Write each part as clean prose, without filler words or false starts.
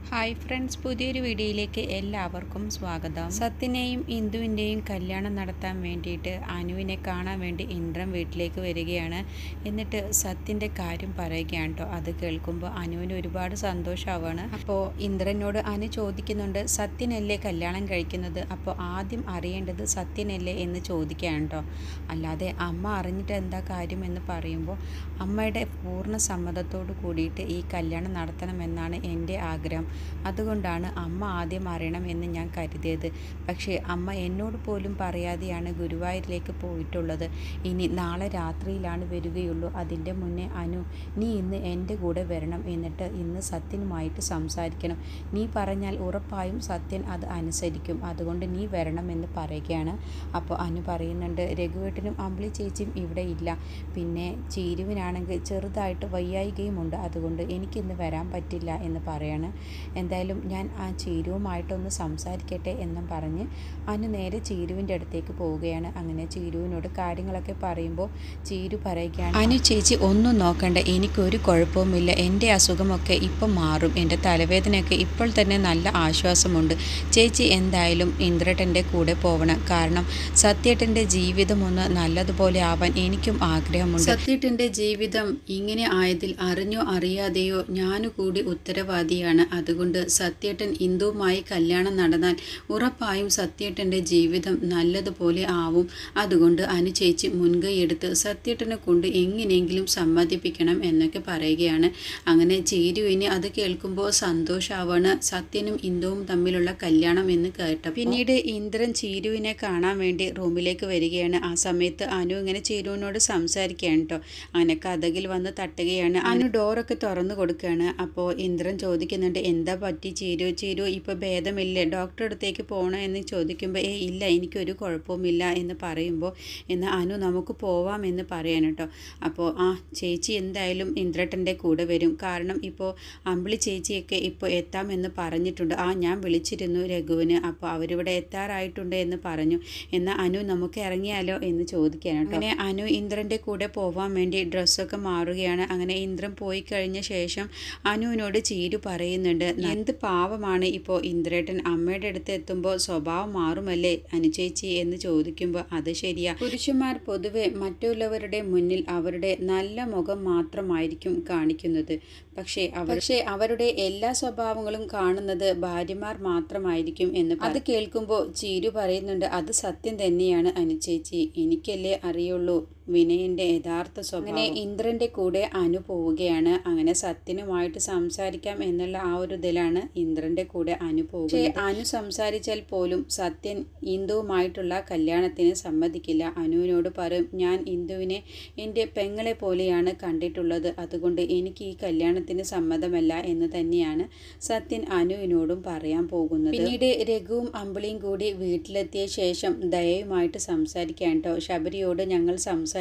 Hi friends, പുതിയൊരു വീഡിയോയിലേക്ക് എല്ലാവർക്കും സ്വാഗതം. സത്യനെയും ഇന്ദുവിൻ്റെയും കല്യാണം നടത്താൻ വേണ്ടിയിട്ട് അനുവിനെ കാണാൻ വേണ്ടി ഇന്ദ്രൻ വീട്ടിലേക്ക് വരികയാണ്. എന്നിട്ട് സത്യൻ്റെ കാര്യം പറയുകയാണ് കേട്ടോ. അത് കേൾക്കുമ്പോൾ അനുവിന് ഒരുപാട് സന്തോഷമാവാണ്. അപ്പോൾ ഇന്ദ്രനോട് അനു ചോദിക്കുന്നുണ്ട്, സത്യനല്ലേ കല്യാണം കഴിക്കുന്നത്, അപ്പോൾ ആദ്യം അറിയേണ്ടത് സത്യനല്ലേ എന്ന് ചോദിക്കുകയാണ് കേട്ടോ. അല്ലാതെ അമ്മ അറിഞ്ഞിട്ട് എന്താ കാര്യം എന്ന് പറയുമ്പോൾ അമ്മയുടെ പൂർണ്ണ സമ്മതത്തോടു കൂടിയിട്ട് ഈ കല്യാണം നടത്തണമെന്നാണ് എൻ്റെ ആഗ്രഹം. അതുകൊണ്ടാണ് അമ്മ ആദ്യം അറിയണമെന്ന് ഞാൻ കരുതിയത്. പക്ഷേ അമ്മ എന്നോട് പോലും പറയാതെയാണ് ഗുരുവായൂരിലേക്ക് പോയിട്ടുള്ളത്. ഇനി നാളെ രാത്രിയിലാണ് വരികയുള്ളൂ. അതിൻ്റെ മുന്നേ അനു, നീ ഇന്ന് എൻ്റെ കൂടെ വരണം. എന്നിട്ട് ഇന്ന് സത്യനുമായിട്ട് സംസാരിക്കണം. നീ പറഞ്ഞാൽ ഉറപ്പായും സത്യൻ അത് അനുസരിക്കും. അതുകൊണ്ട് നീ വരണമെന്ന് പറയുകയാണ്. അപ്പോൾ അനു പറയുന്നുണ്ട്, രഘുവേട്ടനും അമ്പിളി ചേച്ചിയും ഇവിടെ ഇല്ല. പിന്നെ ചീരുവിനാണെങ്കിൽ ചെറുതായിട്ട് വയ്യായികയുമുണ്ട്. അതുകൊണ്ട് എനിക്കിന്ന് വരാൻ പറ്റില്ല എന്ന് പറയാണ്. എന്തായാലും ഞാൻ ആ ചീരുവുമായിട്ടൊന്ന് സംസാരിക്കട്ടെ എന്നും പറഞ്ഞ് അനു നേരെ ചീരുവിൻ്റെ അടുത്തേക്ക് പോവുകയാണ്. അങ്ങനെ ചീരുവിനോട് കാര്യങ്ങളൊക്കെ പറയുമ്പോൾ ചീരു പറയുകയാണ്, അനു ചേച്ചി ഒന്നും നോക്കണ്ട, എനിക്കൊരു കുഴപ്പവുമില്ല. എൻ്റെ അസുഖമൊക്കെ ഇപ്പം മാറും. എൻ്റെ തലവേദനയൊക്കെ ഇപ്പോൾ തന്നെ നല്ല ആശ്വാസമുണ്ട്. ചേച്ചി എന്തായാലും ഇന്ദ്രേട്ടൻ്റെ കൂടെ പോവണം. കാരണം സത്യേട്ടൻ്റെ ജീവിതം ഒന്ന് നല്ലതുപോലെ ആവാൻ എനിക്കും ആഗ്രഹമുണ്ട്. സത്യേട്ടൻ്റെ ജീവിതം ഇങ്ങനെ ആയതിൽ അറിഞ്ഞോ അറിയാതെയോ ഞാനു കൂടി ഉത്തരവാദിയാണ്. അതുകൊണ്ട് സത്യേട്ടൻ ഇന്ദുവുമായി കല്യാണം നടന്നാൽ ഉറപ്പായും സത്യേട്ടൻ്റെ ജീവിതം നല്ലതുപോലെ ആവും. അതുകൊണ്ട് അനു ചേച്ചി മുൻകൈയെടുത്ത് സത്യേട്ടനെ കൊണ്ട് എങ്ങനെയെങ്കിലും സമ്മതിപ്പിക്കണം എന്നൊക്കെ പറയുകയാണ്. അങ്ങനെ ചീരുവിന് അത് കേൾക്കുമ്പോൾ സന്തോഷാവാണ്. സത്യനും ഇന്ദുവും തമ്മിലുള്ള കല്യാണം എന്ന് കേട്ട പിന്നീട് ഇന്ദ്രൻ ചീരുവിനെ കാണാൻ വേണ്ടി റൂമിലേക്ക് വരികയാണ്. ആ സമയത്ത് അനു ഇങ്ങനെ ചീരുവിനോട് സംസാരിക്കുകയാണ് കേട്ടോ. അങ്ങനെ കഥകിൽ വന്ന് തട്ടുകയാണ്. അനു ഡോറൊക്കെ തുറന്നു കൊടുക്കുകയാണ്. അപ്പോൾ ഇന്ദ്രൻ ചോദിക്കുന്നുണ്ട്, എന്താ പറ്റി ചീരു ഇപ്പോൾ ഭേദമില്ലേ, ഡോക്ടറുടെ അടുത്തേക്ക് പോകണോ എന്ന് ചോദിക്കുമ്പോൾ ഇല്ല, എനിക്കൊരു കുഴപ്പവുമില്ല എന്ന് പറയുമ്പോൾ എന്നാൽ അനു നമുക്ക് പോവാം എന്ന് പറയാൻ കേട്ടോ. അപ്പോൾ ചേച്ചി എന്തായാലും ഇന്ദ്രേട്ടൻ്റെ കൂടെ വരും. കാരണം ഇപ്പോൾ അമ്പിളി ചേച്ചിയൊക്കെ ഇപ്പോൾ എത്താമെന്ന് പറഞ്ഞിട്ടുണ്ട്. ഞാൻ വിളിച്ചിരുന്നു രഘുവിന്, അപ്പോൾ അവരിവിടെ എത്താറായിട്ടുണ്ട് എന്ന് പറഞ്ഞു. എന്നാൽ അനു നമുക്ക് ഇറങ്ങിയാലോ എന്ന് ചോദിക്കാൻ കേട്ടോ. അങ്ങനെ അനു ഇന്ദ്രൻ്റെ കൂടെ പോവാൻ വേണ്ടി ഡ്രസ്സൊക്കെ മാറുകയാണ്. അങ്ങനെ ഇന്ദ്രൻ പോയി കഴിഞ്ഞ ശേഷം അനുവിനോട് ചീരു പറയുന്നുണ്ട്, എന്ത് പാവമാണ് ഇപ്പോൾ ഇന്ദ്രേട്ടൻ, അമ്മയുടെ അടുത്ത് എത്തുമ്പോൾ സ്വഭാവം മാറുമല്ലേ അനുചേച്ചി എന്ന് ചോദിക്കുമ്പോൾ അത് ശരിയാ. പുരുഷന്മാർ പൊതുവെ മറ്റുള്ളവരുടെ മുന്നിൽ അവരുടെ നല്ല മുഖം മാത്രമായിരിക്കും കാണിക്കുന്നത്. പക്ഷേ അവരുടെ എല്ലാ സ്വഭാവങ്ങളും കാണുന്നത് ഭാര്യമാർ മാത്രമായിരിക്കും എന്ന് അത് കേൾക്കുമ്പോൾ ചീരു പറയുന്നുണ്ട്, അത് സത്യം തന്നെയാണ് അനുചേച്ചി, എനിക്കല്ലേ അറിയുള്ളൂ വിനയൻ്റെ യഥാർത്ഥ സ്വഭാവം. അങ്ങനെ ഇന്ദ്രൻ്റെ കൂടെ അനു പോവുകയാണ്. അങ്ങനെ സത്യനുമായിട്ട് സംസാരിക്കാം എന്നുള്ള ആ ഒരു ഇതിലാണ് ഇന്ദ്രൻ്റെ കൂടെ അനു പോകുന്നത്. പക്ഷേ അനു സംസാരിച്ചാൽ പോലും സത്യൻ ഇന്ദുവുമായിട്ടുള്ള കല്യാണത്തിന് സമ്മതിക്കില്ല. അനുവിനോട് പറയും, ഞാൻ ഇന്ദുവിനെ എൻ്റെ പെങ്ങളെ പോലെയാണ് കണ്ടിട്ടുള്ളത്, അതുകൊണ്ട് എനിക്ക് ഈ കല്യാണത്തിന് സമ്മതമല്ല എന്ന് തന്നെയാണ് സത്യൻ അനുവിനോടും പറയാൻ പോകുന്നത്. പിന്നീട് രഘുവും അമ്പിളിയും കൂടി വീട്ടിലെത്തിയ ശേഷം ദയയുമായിട്ട് സംസാരിക്കാൻ കേട്ടോ. ശബരിയോട് ഞങ്ങൾ സംസാരിച്ചു.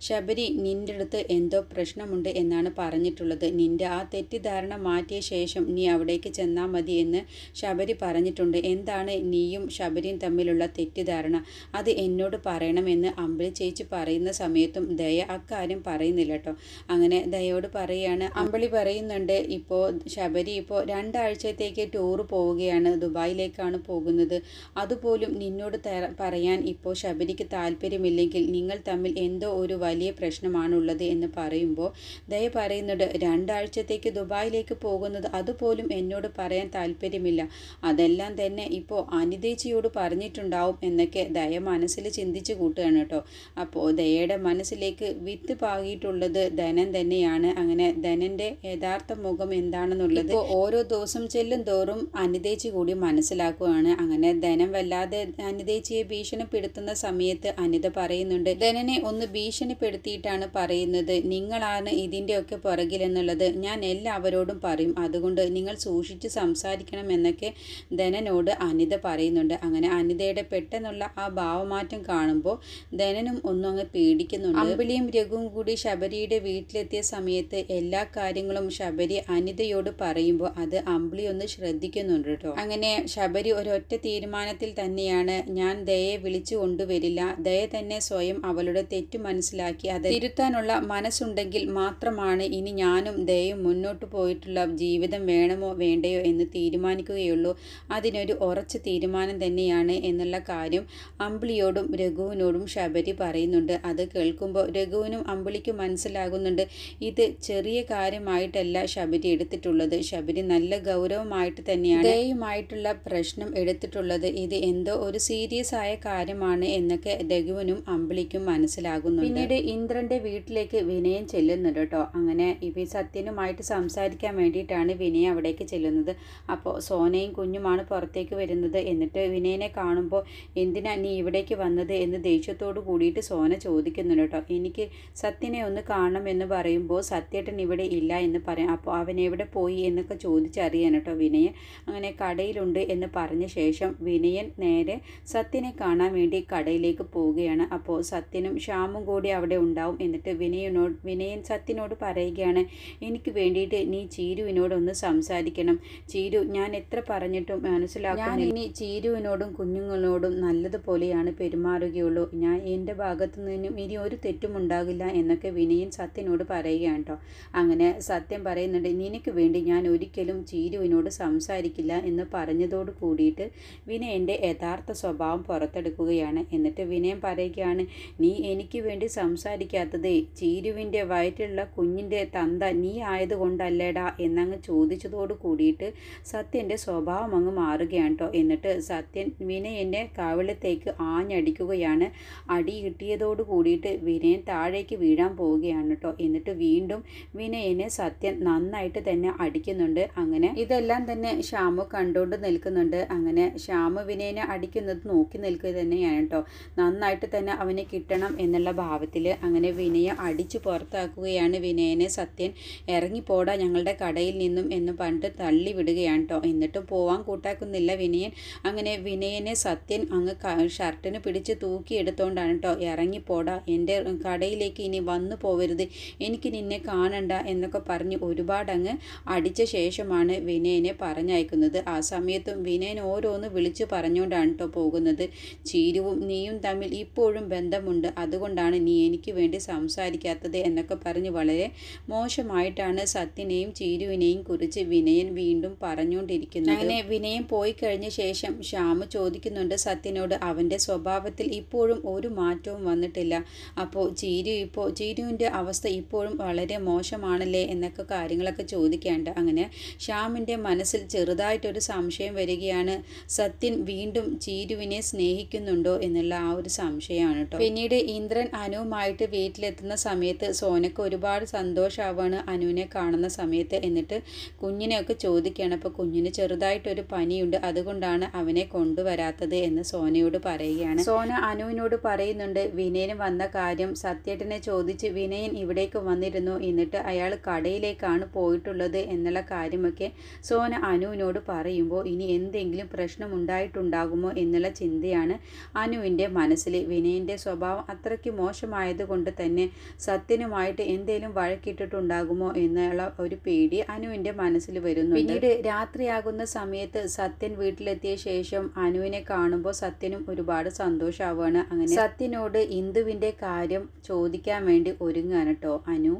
ശബരി നിൻ്റെ അടുത്ത് എന്തോ പ്രശ്നമുണ്ട് എന്നാണ് പറഞ്ഞിട്ടുള്ളത്. നിൻ്റെ ആ തെറ്റിദ്ധാരണ മാറ്റിയ ശേഷം നീ അവിടേക്ക് ചെന്നാൽ മതി എന്ന് ശബരി പറഞ്ഞിട്ടുണ്ട്. എന്താണ് നീയും ശബരിയും തമ്മിലുള്ള തെറ്റിദ്ധാരണ, അത് എന്നോട് പറയണമെന്ന് അമ്പിളി ചേച്ചി പറയുന്ന സമയത്തും ദയ അക്കാര്യം പറയുന്നില്ല കേട്ടോ. അങ്ങനെ ദയോട് പറയുകയാണ്. അമ്പിളി പറയുന്നുണ്ട്, ഇപ്പോൾ ശബരി ഇപ്പോൾ 2 ആഴ്ചത്തേക്ക് ടൂർ പോവുകയാണ്, ദുബായിലേക്കാണ് പോകുന്നത്. അതുപോലും നിന്നോട് പറയാൻ ഇപ്പോൾ ശബരിക്ക് താല്പര്യമില്ലെങ്കിൽ നിങ്ങൾ തമ്മിൽ എന്തോ ഒരു വലിയ പ്രശ്നമാണുള്ളത് എന്ന് പറയുമ്പോൾ ദയ പറയുന്നുണ്ട്, 2 ആഴ്ചത്തേക്ക് ദുബായിലേക്ക് പോകുന്നത് അതുപോലും എന്നോട് പറയാൻ താല്പര്യമില്ല. അതെല്ലാം തന്നെ ഇപ്പോൾ അനിതേച്ചിയോട് പറഞ്ഞിട്ടുണ്ടാവും എന്നൊക്കെ ദയ മനസ്സിൽ ചിന്തിച്ച് കൂട്ടുകയാണ് കേട്ടോ. അപ്പോൾ ദയയുടെ മനസ്സിലേക്ക് വിത്ത് പാകിയിട്ടുള്ളത് ധനൻ തന്നെയാണ്. അങ്ങനെ ധനൻ്റെ യഥാർത്ഥ മുഖം എന്താണെന്നുള്ളത് ഇപ്പോൾ ഓരോ ദിവസം ചെല്ലും തോറും അനിതേച്ചി കൂടി മനസ്സിലാക്കുകയാണ്. അങ്ങനെ ധനം വല്ലാതെ അനിതേച്ചിയെ ഭീഷണിപ്പെടുത്തുന്ന സമയത്ത് അനിത പറയുന്നുണ്ട്, ധനനെ ഒന്ന് ഭീഷണിപ്പെടുത്തിയിട്ടാണ് പറയുന്നത്, നിങ്ങളാണ് ഇതിൻ്റെയൊക്കെ പുറകിലെന്നുള്ളത് ഞാൻ എല്ലാവരോടും പറയും, അതുകൊണ്ട് നിങ്ങൾ സൂക്ഷിച്ച് സംസാരിക്കണം എന്നൊക്കെ ധനനോട് അനിത പറയുന്നുണ്ട്. അങ്ങനെ അനിതയുടെ പെട്ടെന്നുള്ള ആ ഭാവമാറ്റം കാണുമ്പോൾ ധനനും ഒന്നും അങ്ങ് പേടിക്കുന്നുണ്ട്. അമ്പിളിയും രഘുവും കൂടി ശബരിയുടെ വീട്ടിലെത്തിയ സമയത്ത് എല്ലാ കാര്യങ്ങളും ശബരി അനിതയോട് പറയുമ്പോൾ അത് അമ്പിളി ഒന്ന് ശ്രദ്ധിക്കുന്നുണ്ട് കേട്ടോ. അങ്ങനെ ശബരി ഒരൊറ്റ തീരുമാനത്തിൽ തന്നെയാണ്, ഞാൻ ദയയെ വിളിച്ചു കൊണ്ടുവരില്ല, ദയ തന്നെ സ്വയം അവളുടെ തെറ്റ് മനസ്സിലാക്കി അത് തിരുത്താനുള്ള മനസ്സുണ്ടെങ്കിൽ മാത്രമാണ് ഇനി ഞാനും ദയയും മുന്നോട്ട് പോയിട്ടുള്ള ജീവിതം വേണമോ വേണ്ടയോ എന്ന് തീരുമാനിക്കുകയുള്ളൂ. അതിനൊരു ഉറച്ച തീരുമാനം തന്നെയാണ് എന്നുള്ള കാര്യം അമ്പിളിയോടും രഘുവിനോടും ശബരി പറയുന്നുണ്ട്. അത് കേൾക്കുമ്പോൾ രഘുവിനും അമ്പിളിക്കും മനസ്സിലാകുന്നുണ്ട് ഇത് ചെറിയ കാര്യമായിട്ടല്ല ശബരി എടുത്തിട്ടുള്ളത്. ശബരി നല്ല ഗൗരവമായിട്ട് തന്നെയാണ് ദയയുമായിട്ടുള്ള പ്രശ്നം എടുത്തിട്ടുള്ളത്. ഇത് എന്തോ ഒരു സീരിയസ് ആയ കാര്യമാണ് എന്നൊക്കെ രഘുവിനും അമ്പിളിക്കും മനസ്സിലാകുന്നുണ്ട്. പിന്നീട് ഇന്ദ്രന്റെ വീട്ടിലേക്ക് വിനയൻ ചെല്ലുന്നുണ്ട് കേട്ടോ. അങ്ങനെ സത്യനുമായിട്ട് സംസാരിക്കാൻ വേണ്ടിയിട്ടാണ് വിനയൻ അവിടേക്ക് ചെല്ലുന്നത്. അപ്പോൾ സോനയും കുഞ്ഞുമാണ് പുറത്തേക്ക് വരുന്നത്. എന്നിട്ട് വിനയനെ കാണുമ്പോൾ എന്തിനാ നീ ഇവിടേക്ക് വന്നത് എന്ന് ദേഷ്യത്തോട് കൂടിയിട്ട് സോന ചോദിക്കുന്നുണ്ട് കേട്ടോ. എനിക്ക് സത്യനെ ഒന്ന് കാണണം എന്ന് പറയുമ്പോൾ സത്യേട്ടൻ ഇവിടെ ഇല്ല എന്ന് പറയാം. അപ്പോൾ അവൻ എവിടെ പോയി എന്നൊക്കെ ചോദിച്ചറിയാൻ കേട്ടോ വിനയൻ. അങ്ങനെ കടയിലുണ്ട് എന്ന് പറഞ്ഞ ശേഷം വിനയൻ നേരെ സത്യനെ കാണാൻ വേണ്ടി കടയിലേക്ക് പോവുകയാണ്. അപ്പോൾ സത്യനും ശ്യാമും കൂടി അവിടെ ഉണ്ടാവും. എന്നിട്ട് വിനയൻ സത്യനോട് പറയുകയാണ് എനിക്ക് വേണ്ടിയിട്ട് നീ ചീരുവിനോടൊന്ന് സംസാരിക്കണം. ചീരു ഞാൻ എത്ര പറഞ്ഞിട്ടും മനസ്സിലാക്കും. ഞാൻ ഇനി ചീരുവിനോടും കുഞ്ഞുങ്ങളോടും നല്ലതുപോലെയാണ് പെരുമാറുകയുള്ളൂ. ഞാൻ എൻ്റെ ഭാഗത്തു നിന്നും ഇനി ഒരു തെറ്റും ഉണ്ടാകില്ല എന്നൊക്കെ വിനയൻ സത്യനോട് പറയുകയാണ് കേട്ടോ. അങ്ങനെ സത്യം പറയുന്നുണ്ട് നിനക്ക് വേണ്ടി ഞാൻ ഒരിക്കലും ചീരുവിനോട് സംസാരിക്കില്ല എന്ന് പറഞ്ഞതോട് കൂടിയിട്ട് വിനയൻ്റെ യഥാർത്ഥ സ്വഭാവം പുറത്തെടുക്കുകയാണ്. എന്നിട്ട് വിനയൻ പറയുകയാണ് നീ എനിക്ക് വേണ്ടി സംസാരിക്കാത്തത് ചീരുവിൻ്റെ വയറ്റിലുള്ള കുഞ്ഞിൻ്റെ തന്ത നീ ആയതുകൊണ്ടല്ലേടാ എന്നങ്ങ് ചോദിച്ചതോട് കൂടിയിട്ട് സത്യൻ്റെ സ്വഭാവം അങ്ങ് മാറുകയാണ് കേട്ടോ. എന്നിട്ട് സത്യൻ വിനയൻ്റെ കവിളത്തേക്ക് ആഞ്ഞടിക്കുകയാണ്. അടി കിട്ടിയതോട് കൂടിയിട്ട് വിനയൻ താഴേക്ക് വീഴാൻ പോവുകയാണ് കേട്ടോ. എന്നിട്ട് വീണ്ടും വിനയനെ സത്യൻ നന്നായിട്ട് തന്നെ അടിക്കുന്നുണ്ട്. അങ്ങനെ ഇതെല്ലാം തന്നെ ശ്യാമു കണ്ടുകൊണ്ട് നിൽക്കുന്നുണ്ട്. അങ്ങനെ ശ്യാമു വിനയനെ അടിക്കുന്നത് നോക്കി നിൽക്കുക തന്നെയാണ് കേട്ടോ. നന്നായിട്ട് തന്നെ അവനെ കിട്ടണം എന്നുള്ള ഭാവത്തിൽ അങ്ങനെ വിനയെ അടിച്ചു പുറത്താക്കുകയാണ് വിനയനെ സത്യൻ. ഇറങ്ങിപ്പോടാ ഞങ്ങളുടെ കടയിൽ നിന്നും എന്ന് പറഞ്ഞിട്ട് തള്ളി വിടുകയാണ് കേട്ടോ. എന്നിട്ടും പോവാൻ കൂട്ടാക്കുന്നില്ല വിനയൻ. അങ്ങനെ വിനയനെ സത്യൻ അങ്ങ് ഷർട്ടിന് പിടിച്ച് തൂക്കിയെടുത്തോണ്ടാണ് കേട്ടോ ഇറങ്ങിപ്പോടാ എൻ്റെ കടയിലേക്ക് ഇനി വന്നു പോവരുത്, എനിക്ക് നിന്നെ കാണണ്ട എന്നൊക്കെ പറഞ്ഞ് ഒരുപാട് അങ്ങ് അടിച്ച ശേഷമാണ് വിനയനെ പറഞ്ഞയക്കുന്നത്. ആ സമയത്തും വിനയൻ ഓരോന്ന് വിളിച്ചു പറഞ്ഞുകൊണ്ടാണ് കേട്ടോ പോകുന്നത്. ചീരുവും നീയും തമ്മിൽ ഇപ്പോഴും ബന്ധമുണ്ട്, അതുകൊണ്ടാണ് നീ എനിക്ക് വേണ്ടി സംസാരിക്കാത്തത് എന്നൊക്കെ പറഞ്ഞ് വളരെ മോശമായിട്ടാണ് സത്യനെയും ചീരുവിനെയും കുറിച്ച് വിനയൻ വീണ്ടും പറഞ്ഞുകൊണ്ടിരിക്കുന്നത്. അങ്ങനെ വിനയൻ പോയി കഴിഞ്ഞ ശേഷം ശ്യാമു ചോദിക്കുന്നുണ്ട് സത്യനോട് അവൻ്റെ സ്വഭാവത്തിൽ ഇപ്പോഴും ഒരു മാറ്റവും വന്നിട്ടില്ല. അപ്പോൾ ചീരുവിൻ്റെ അവസ്ഥ ഇപ്പോഴും വളരെ മോശമാണല്ലേ എന്നൊക്കെ കാര്യങ്ങളൊക്കെ ചോദിക്കാണ്ട്. അങ്ങനെ ശ്യാമിൻ്റെ മനസ്സിൽ ചെറുതായിട്ടൊരു സംശയം വരികയാണ്. സത്യൻ വീണ്ടും ചീരുവിനെ സ്നേഹിക്കുന്നുണ്ടോ എന്നുള്ള ആ ഒരു സംശയമാണ് കേട്ടോ. പിന്നീട് ഇന്ദ്രൻ അനുവുമായിട്ട് വീട്ടിലെത്തുന്ന സമയത്ത് സോനയ്ക്ക് ഒരുപാട് സന്തോഷമാവാണ് അനുവിനെ കാണുന്ന സമയത്ത്. എന്നിട്ട് കുഞ്ഞിനെയൊക്കെ ചോദിക്കുകയാണ്. അപ്പോൾ കുഞ്ഞിന് ചെറുതായിട്ടൊരു പനിയുണ്ട്, അതുകൊണ്ടാണ് അവനെ കൊണ്ടുവരാത്തത് എന്ന് സോനയോട് പറയുകയാണ്. സോന അനുവിനോട് പറയുന്നുണ്ട് വിനയന് വന്ന കാര്യം സത്യേട്ടനെ ചോദിച്ച് വിനയൻ ഇവിടേക്ക് വന്നിരുന്നു, എന്നിട്ട് അയാൾ കടയിലേക്കാണ് പോയിട്ടുള്ളത് എന്നുള്ള കാര്യമൊക്കെ സോന അനുവിനോട് പറയുമ്പോൾ ഇനി എന്തെങ്കിലും പ്രശ്നം ഉണ്ടായിട്ടുണ്ടാകുമോ എന്നുള്ള ചിന്തയാണ് അനുവിൻ്റെ മനസ്സിൽ. വിനയൻ്റെ സ്വഭാവം അത്രയ്ക്ക് മോശമായതുകൊണ്ട് തന്നെ സത്യനുമായിട്ട് എന്തെങ്കിലും വഴക്കിട്ടിട്ടുണ്ടാകുമോ എന്നുള്ള ഒരു പേടി അനുവിൻ്റെ മനസ്സിൽ വരുന്നു. പിന്നീട് രാത്രിയാകുന്ന സമയത്ത് സത്യൻ വീട്ടിലെത്തിയ ശേഷം അനുവിനെ കാണുമ്പോൾ സത്യനും ഒരുപാട് സന്തോഷമാവുകയാണ്. അങ്ങനെ സത്യനോട് ഇന്ദുവിൻ്റെ കാര്യം ചോദിക്കാൻ വേണ്ടി ഒരുങ്ങാണ് കേട്ടോ അനു.